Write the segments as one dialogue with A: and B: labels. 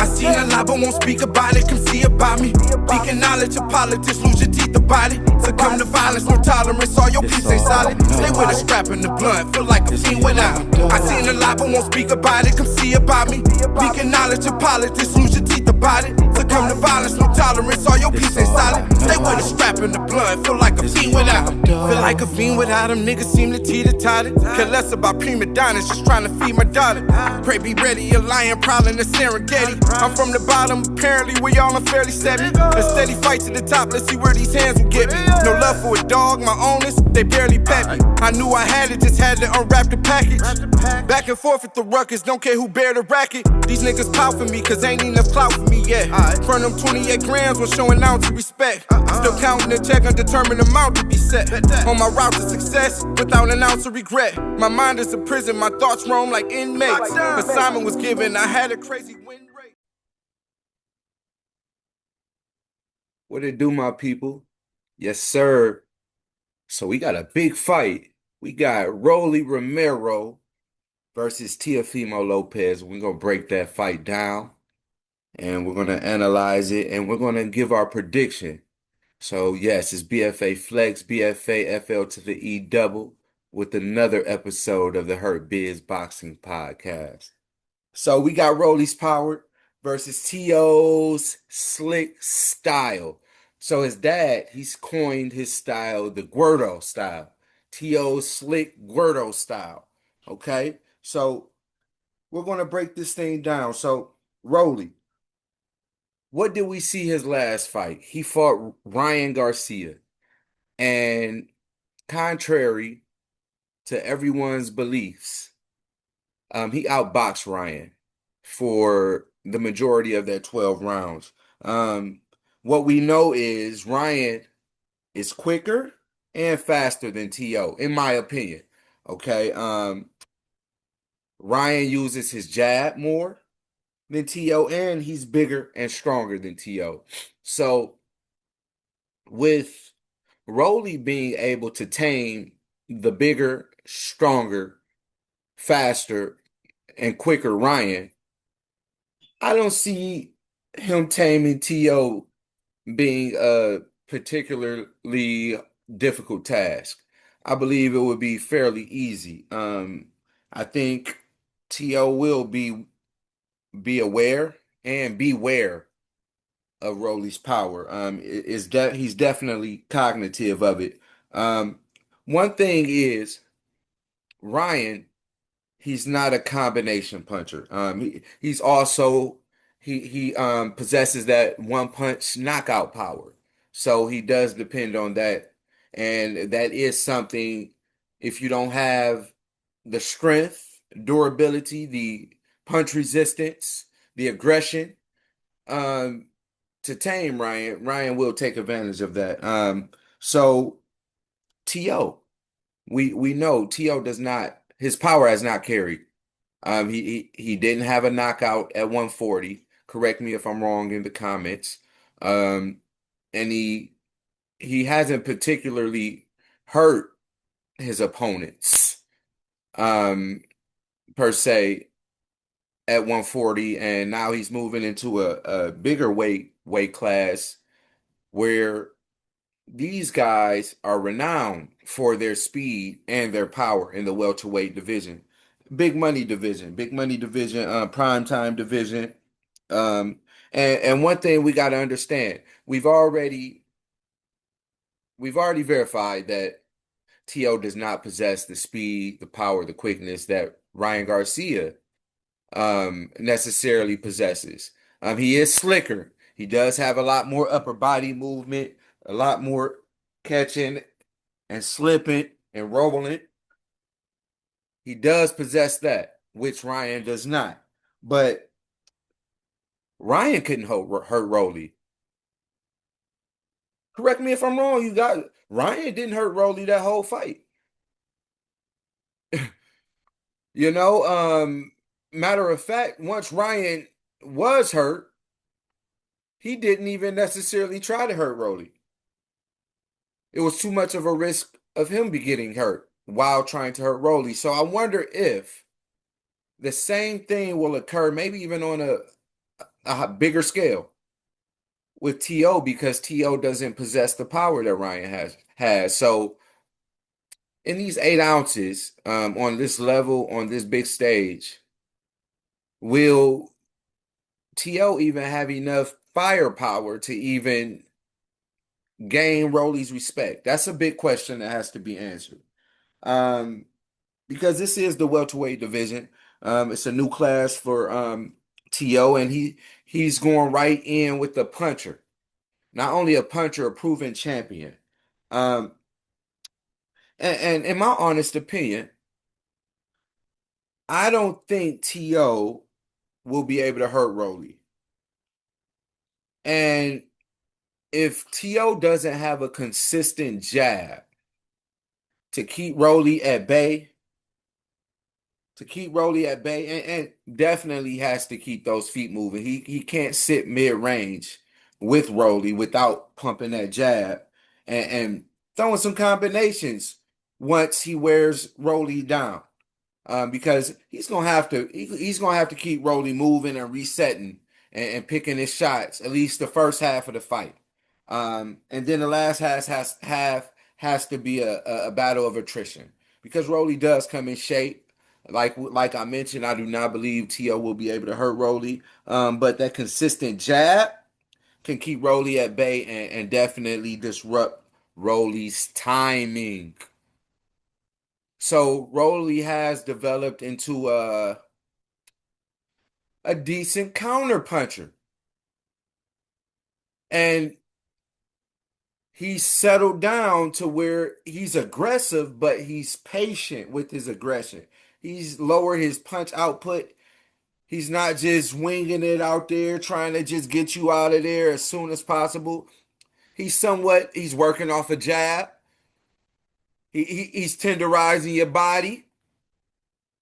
A: I seen a lot but won't speak about it. Come see about me. Speaking knowledge of politics, lose your teeth about it. Succumb to violence, no tolerance, all your peace ain't solid. Stay with a scrap in the blunt, feel like a fiend without him. I seen a lot but won't speak about it. Come see about me. Speaking knowledge of politics, lose your teeth about it. Succumb to violence, no tolerance, all your peace ain't solid. Stay with a scrap in the blunt, feel like a fiend without him. Feel like a fiend without him, niggas seem to teeter-totter. Care less about prima donnas, just trying to feed my daughter. Pray be ready, a lion prowling the Serengeti. I'm from the bottom, apparently we all unfairly set me. A steady fight to the top, let's see where these hands will get me. No love for a dog, my owners, they barely pet me. I knew I had it, just had to unwrap the package. Back and forth at the ruckus, don't care who bear the racket. These niggas pout for me, cause ain't enough clout for me yet. Front them 28 grams when showing ounce of respect. Still counting the check, undetermined amount to be set. On my route to success, without an ounce of regret. My mind is a prison, my thoughts roam like inmates. Assignment was given, I had a crazy win rate.
B: What it do, my people? Yes, sir. So we got a big fight. We got Romero versus Teofimo Lopez. We're going to break that fight down, and we're going to analyze it, and we're going to give our prediction. So, yes, it's BFA Flex, BFA FL to the E double with another episode of the Hurt Biz Boxing Podcast. So we got Rolly's Power versus T.O.'s Slick Style. So his dad, he's coined his style the Guerdo style. T.O.'s Slick Guerdo style. Okay? So we're going to break this thing down. So, Rolly, what did we see his last fight? He fought Ryan Garcia. And contrary to everyone's beliefs, he outboxed Ryan for the majority of that 12 rounds. What we know is Ryan is quicker and faster than T.O., in my opinion. Okay. Ryan uses his jab more than T.O., and he's bigger and stronger than T.O. So with Rolly being able to tame the bigger, stronger, faster, and quicker Ryan, I don't see him taming T.O. being a particularly difficult task. I believe it would be fairly easy. I think T.O. will be aware and beware of Rolly's power. He's definitely cognitive of it. One thing is Ryan, he's not a combination puncher. He's also he possesses that one punch knockout power. So he does depend on that. And that is something, if you don't have the strength, durability, the punch resistance, the aggression, to tame Ryan will take advantage of that. So T.O., we know T.O. does not, his power has not carried. He didn't have a knockout at 140. Correct me if I'm wrong in the comments. And he hasn't particularly hurt his opponents, per se, at 140, and now he's moving into a bigger weight class where these guys are renowned for their speed and their power in the welterweight division. Big money division, prime time division. And one thing we got to understand, we've already verified that T.O. does not possess the speed, the power, the quickness that Ryan Garcia necessarily possesses. He is slicker. He does have a lot more upper body movement, a lot more catching and slipping and rolling. He does possess that, which Ryan does not. But Ryan couldn't hurt Rolly. Correct me if I'm wrong. Ryan didn't hurt Rolly that whole fight. Matter of fact, once Ryan was hurt, he didn't even necessarily try to hurt Rolly. It was too much of a risk of him getting hurt while trying to hurt Rolly. So I wonder if the same thing will occur, maybe even on a bigger scale with T.O. because T.O. doesn't possess the power that Ryan has. So in these 8 ounces, on this level, on this big stage, will T.O. even have enough firepower to even gain Rolly's respect? That's a big question that has to be answered. Um, because this is the welterweight division. It's a new class for T.O. and he's going right in with the puncher. Not only a puncher, a proven champion. Um, and in my honest opinion, I don't think T.O. will be able to hurt Rolly. And if T.O. doesn't have a consistent jab to keep Rolly at bay, and definitely has to keep those feet moving. He can't sit mid-range with Rolly without pumping that jab and throwing some combinations once he wears Rolly down. Because he's gonna have to keep Rolly moving and resetting and picking his shots at least the first half of the fight. And then the last half has to be a battle of attrition because Rolly does come in shape. Like I mentioned, I do not believe T.O. will be able to hurt Rolly. But that consistent jab can keep Rolly at bay and definitely disrupt Rolly's timing. So Rolly has developed into a decent counter puncher. And he's settled down to where he's aggressive, but he's patient with his aggression. He's lowered his punch output. He's not just winging it out there, trying to just get you out of there as soon as possible. He's working off a jab. He's tenderizing your body,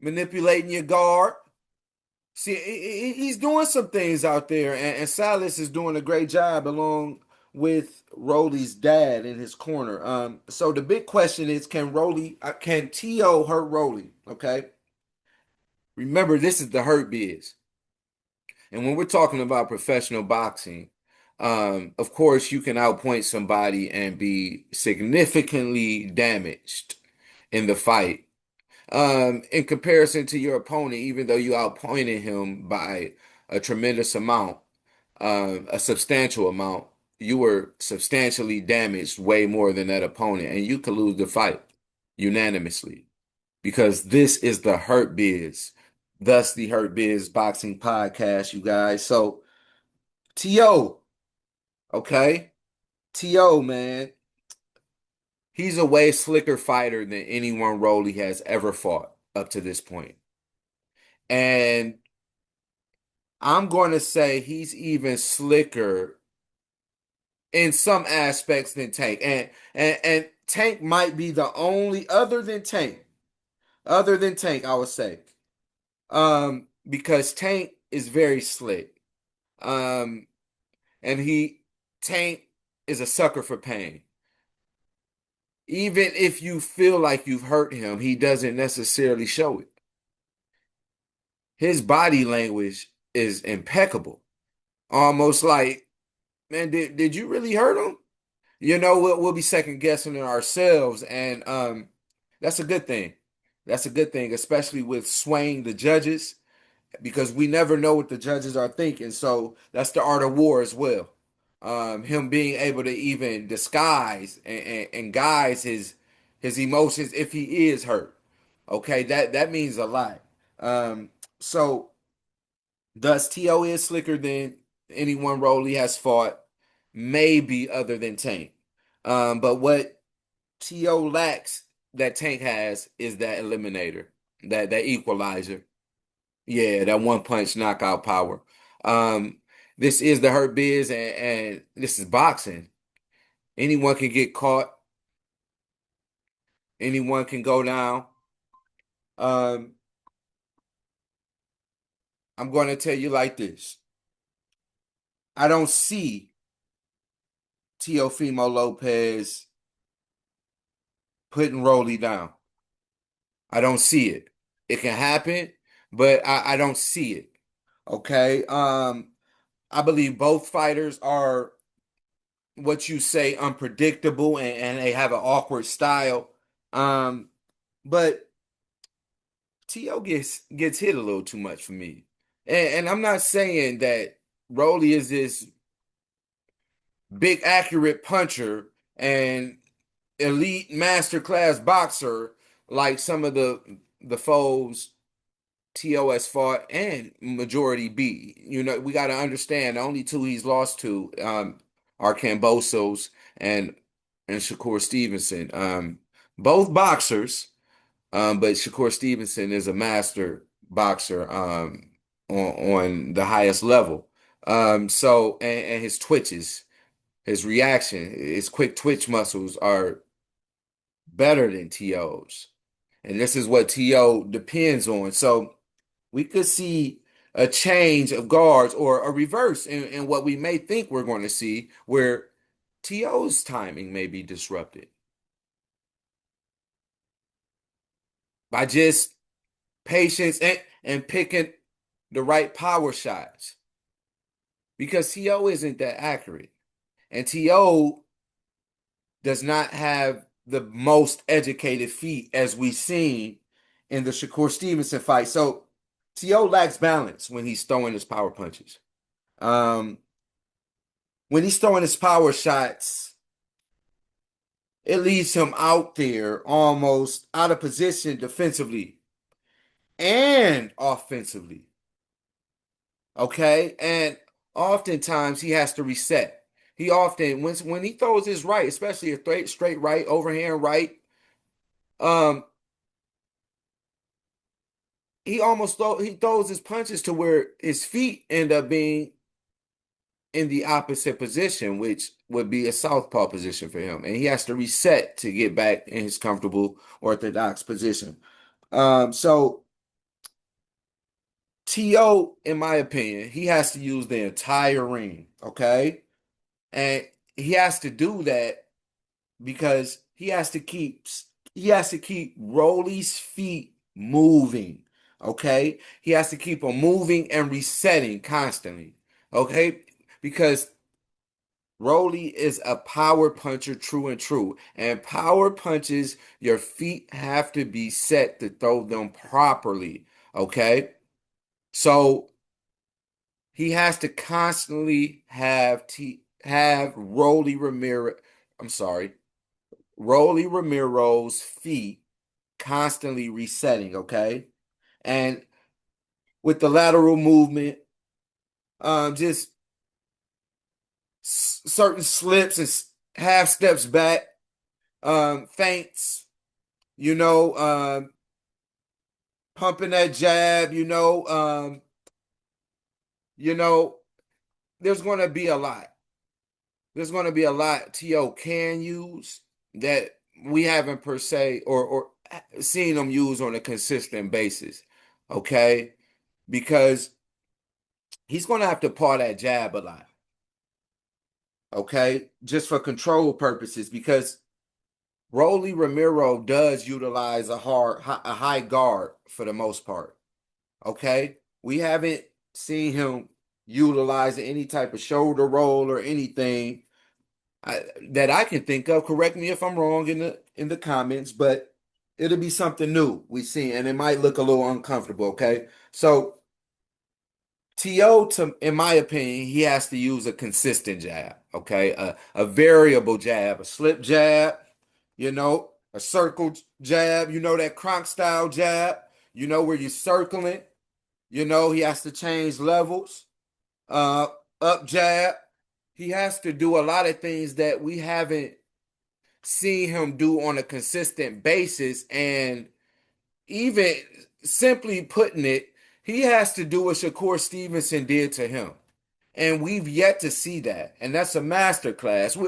B: manipulating your guard. See, he's doing some things out there, and Salas is doing a great job along with Rolly's dad in his corner. So the big question is, can T.O. hurt Rolly? Okay, remember this is the hurt biz, and when we're talking about professional boxing, of course you can outpoint somebody and be significantly damaged in the fight. In comparison to your opponent, even though you outpointed him by a tremendous amount, a substantial amount, you were substantially damaged way more than that opponent, and you could lose the fight unanimously because this is the Hurt Biz, thus the Hurt Biz Boxing Podcast, you guys. So, T.O., okay? T.O., man, he's a way slicker fighter than anyone Rolly has ever fought up to this point. And I'm going to say he's even slicker in some aspects than Tank. And Tank might be the only other than Tank, I would say. Because Tank is very slick. Um, and Tank is a sucker for pain. Even if you feel like you've hurt him, he doesn't necessarily show it. His body language is impeccable. Almost like, man, did you really hurt him? We'll be second guessing it ourselves, and that's a good thing. That's a good thing, especially with swaying the judges, because we never know what the judges are thinking. So that's the art of war as well. Him being able to even disguise and guise his emotions if he is hurt. Okay, that means a lot. So thus T.O. is slicker than anyone Rolly has fought, maybe other than Tank. But what T.O. lacks that Tank has is that eliminator, that equalizer. Yeah, that one punch knockout power. Um, this is the Hurt Biz, and this is boxing. Anyone can get caught. Anyone can go down. Um, I'm going to tell you like this. I don't see Teofimo Lopez putting Rolly down. I don't see it. It can happen, but I don't see it. Okay. I believe both fighters are what you say unpredictable, and they have an awkward style. Um, but T.O. gets hit a little too much for me. And I'm not saying that Rolly is this big accurate puncher and elite masterclass boxer like some of the foes TOS fought and majority beat. You know, we got to understand the only two he's lost to are Cambosos and Shakur Stevenson. Both boxers, but Shakur Stevenson is a master boxer on the highest level. So and his twitches, his reaction, his quick twitch muscles are better than TO's. And this is what TO depends on. So we could see a change of guards or a reverse in what we may think we're going to see, where TO's timing may be disrupted by just patience and picking the right power shots because TO isn't that accurate. And TO does not have the most educated feet as we've seen in the Shakur Stevenson fight. So TO lacks balance when he's throwing his power punches. Um, when he's throwing his power shots, it leaves him out there almost out of position defensively and offensively. Okay. And oftentimes he has to reset. He often, when he throws his right, especially a straight right, overhand right, um, he throws his punches to where his feet end up being in the opposite position, which would be a southpaw position for him, and he has to reset to get back in his comfortable orthodox position. So To, in my opinion, he has to use the entire ring, okay, and he has to do that because he has to keep Rolly's feet moving, okay? He has to keep them moving and resetting constantly, okay? Because Rolly is a power puncher, true and true. And power punches, your feet have to be set to throw them properly, okay? So he has to constantly have I'm sorry, Rolly Romero's feet constantly resetting, okay? And with the lateral movement, just certain slips and half steps back, feints, you know, pumping that jab, you know, there's going to be a lot. There's going to be a lot TO can use that we haven't per se or seen them use on a consistent basis. Okay? Because he's going to have to paw that jab a lot. Okay? Just for control purposes because Rolly Romero does utilize a high guard for the most part. Okay? We haven't seen him utilizing any type of shoulder roll or anything that I can think of. Correct me if I'm wrong in the comments, but it'll be something new we see, and it might look a little uncomfortable. Okay, so To, in my opinion, he has to use a consistent jab. Okay, a variable jab, a slip jab, a circle jab. That Kronk style jab. Where you're circling. He has to change levels. Uh, Up jab. He has to do a lot of things that we haven't seen him do on a consistent basis. And even simply putting it, he has to do what Shakur Stevenson did to him. And we've yet to see that. And that's a master class.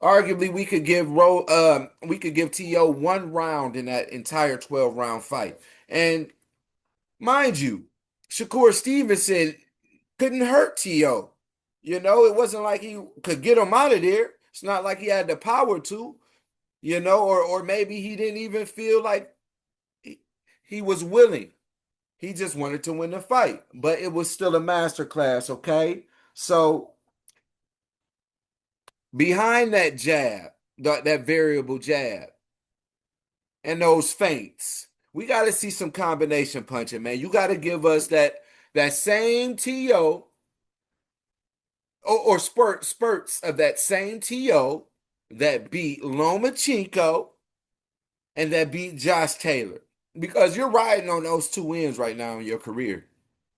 B: Arguably, we could give To one round in that entire 12-round fight. And mind you, Shakur Stevenson couldn't hurt To. It wasn't like he could get him out of there. It's not like he had the power to, or maybe he didn't even feel like he was willing. He just wanted to win the fight. But it was still a master class, okay? So behind that jab, that variable jab, and those feints, we got to see some combination punching, man. You got to give us that same TO or spurts of that same TO that beat Lomachenko and that beat Josh Taylor. Because you're riding on those two wins right now in your career.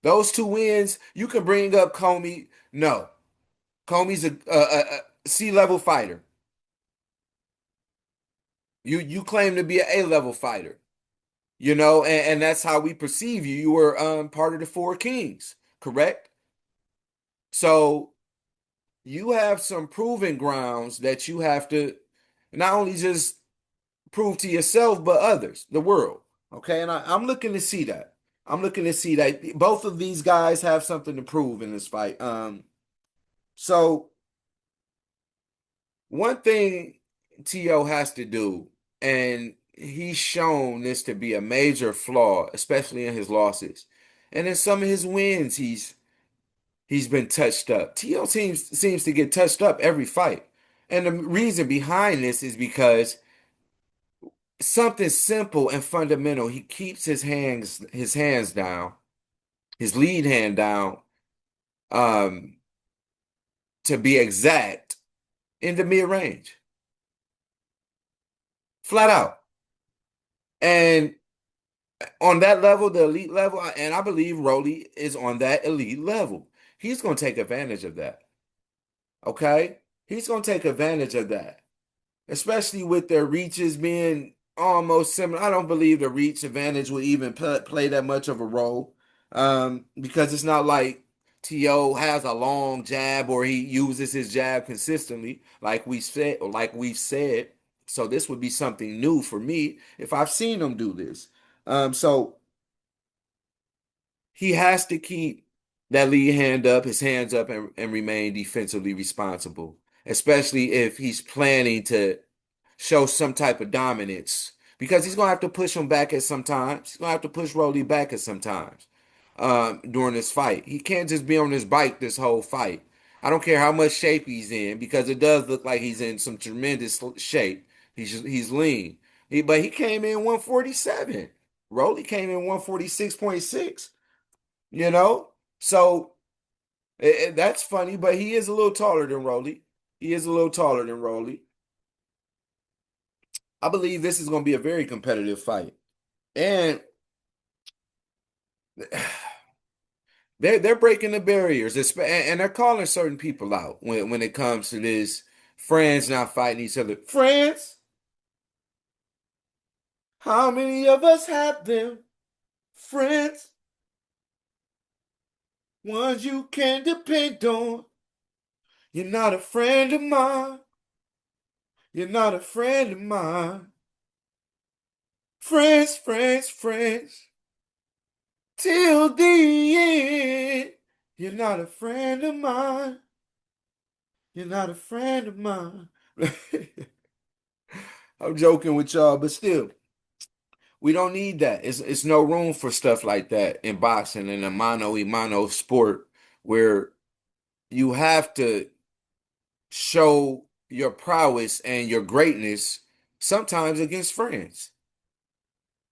B: Those two wins, you can bring up Comey. No, Comey's a C-level fighter. You claim to be an A-level fighter, and that's how we perceive you. You were part of the Four Kings, correct? So you have some proving grounds that you have to not only just prove to yourself, but others, the world. Okay, and I'm looking to see that. I'm looking to see that both of these guys have something to prove in this fight. So one thing T.O. has to do, and he's shown this to be a major flaw, especially in his losses, and in some of his wins, he's been touched up. T.O. seems to get touched up every fight, and the reason behind this is because something simple and fundamental. He keeps his hands down, his lead hand down, um, to be exact, in the mid range, flat out. And on that level, the elite level, and I believe Rolly is on that elite level. He's going to take advantage of that. Okay, he's going to take advantage of that, especially with their reaches being almost similar. I don't believe the reach advantage will even play that much of a role, because it's not like T.O. has a long jab or he uses his jab consistently, like we said, or like we've said. So this would be something new for me if I've seen him do this. So he has to keep that lead hand up, his hands up, and remain defensively responsible, especially if he's planning to show some type of dominance, because he's gonna have to push him back at some times. He's gonna have to push Rolly back at some times during this fight. He can't just be on his bike this whole fight. I don't care how much shape he's in, because it does look like he's in some tremendous shape. He's lean. But he came in 147. Rolly came in 146.6, you know? So that's funny, but he is a little taller than Rolly. He is a little taller than Rolly. I believe this is going to be a very competitive fight. And they're breaking the barriers, and they're calling certain people out when it comes to this. Friends not fighting each other. Friends? How many of us have them? Friends? Ones you can depend on. You're not a friend of mine. You're not a friend of mine. Friends, friends, friends. Till the end. You're not a friend of mine. You're not a friend of mine. I'm joking with y'all, but still, we don't need that. It's no room for stuff like that in boxing, in a mano a mano sport, where you have to show your prowess and your greatness sometimes against friends.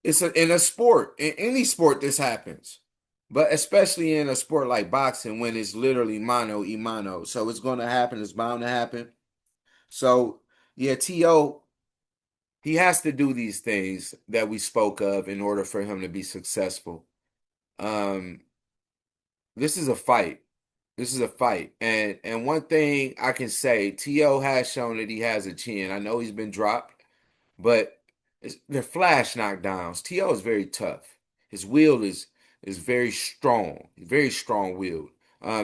B: In a sport, in any sport, this happens, but especially in a sport like boxing when it's literally mano a mano. So it's going to happen. It's bound to happen. So yeah, T.O., he has to do these things that we spoke of in order for him to be successful. Um, this is a fight. This is a fight. And one thing I can say, T.O. has shown that he has a chin. I know he's been dropped, but they're flash knockdowns. T.O. is very tough. His will is very strong. Very strong willed.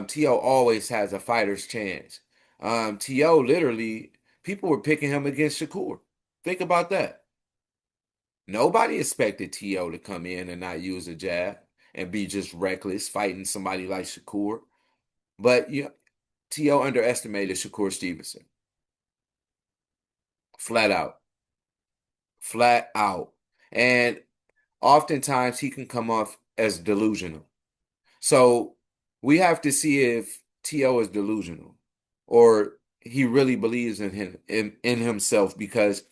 B: T.O. always has a fighter's chance. T.O. literally, people were picking him against Shakur. Think about that. Nobody expected T.O. to come in and not use a jab and be just reckless fighting somebody like Shakur. But T.O. underestimated Shakur Stevenson. Flat out. Flat out. And oftentimes he can come off as delusional. So we have to see if T.O. is delusional, or he really believes in himself because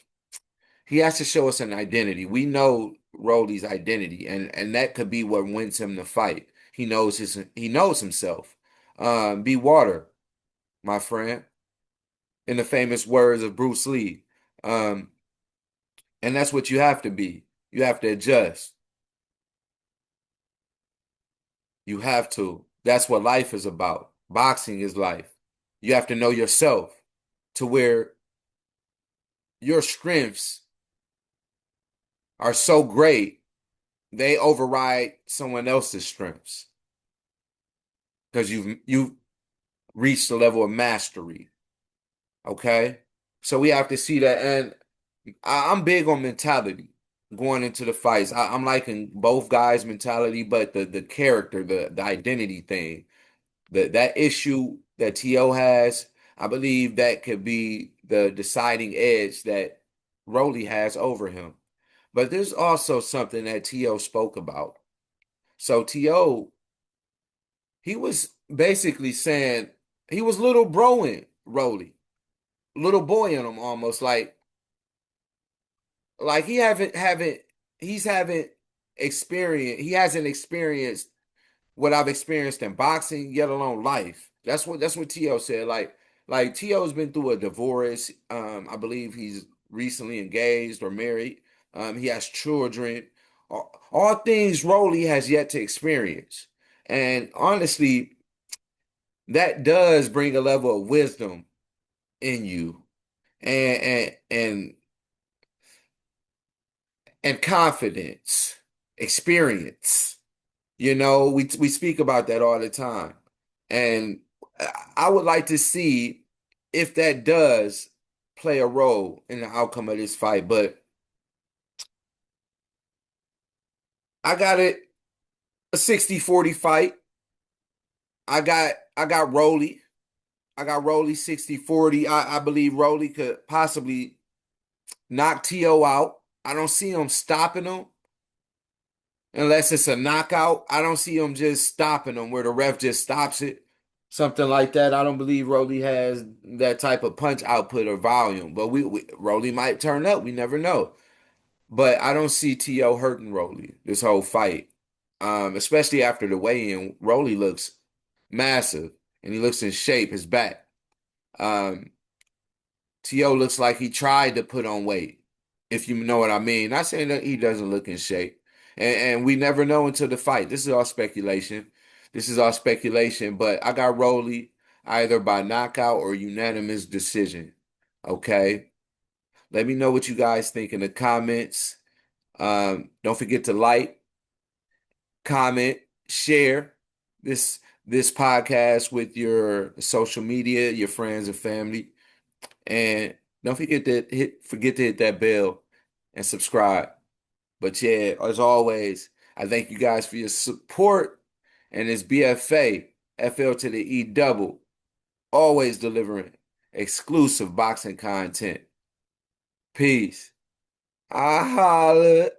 B: he has to show us an identity. We know Rolly's identity, and that could be what wins him the fight. He knows himself. Be water, my friend, in the famous words of Bruce Lee. Um, and that's what you have to be. You have to adjust. You have to. That's what life is about. Boxing is life. You have to know yourself to where your strengths are so great, they override someone else's strengths because you've reached a level of mastery. Okay? So we have to see that. And I'm big on mentality going into the fights. I'm liking both guys' mentality, but the character, the identity thing, that issue that T.O. has, I believe that could be the deciding edge that Rolly has over him. But there's also something that T.O. spoke about. So T.O., he was basically saying he was little broing Rolly, little boy in him almost like he's haven't experienced he hasn't experienced what I've experienced in boxing, yet alone life. That's what T.O. said. Like T.O.'s been through a divorce. I believe he's recently engaged or married. He has children. All things Rolly has yet to experience. And honestly, that does bring a level of wisdom in you and and confidence, experience. We speak about that all the time. And I would like to see if that does play a role in the outcome of this fight. But I got it a 60-40 fight. I got Rolly. I got Rolly 60-40. I believe Rolly could possibly knock T.O. out. I don't see him stopping him unless it's a knockout. I don't see him just stopping him where the ref just stops it. Something like that. I don't believe Rolly has that type of punch output or volume. But Rolly might turn up. We never know. But I don't see T.O. hurting Rolly this whole fight. Especially after the weigh-in. Rolly looks massive and he looks in shape, his back. Um, T.O. looks like he tried to put on weight, if you know what I mean. Not saying that he doesn't look in shape. And we never know until the fight. This is all speculation. This is all speculation, but I got Rolly either by knockout or unanimous decision. Okay? Let me know what you guys think in the comments. Don't forget to like, comment, share this this podcast with your social media, your friends and family. And don't forget to hit that bell and subscribe. But yeah, as always, I thank you guys for your support. And it's BFA, FL to the E double, always delivering exclusive boxing content. Peace. I holla.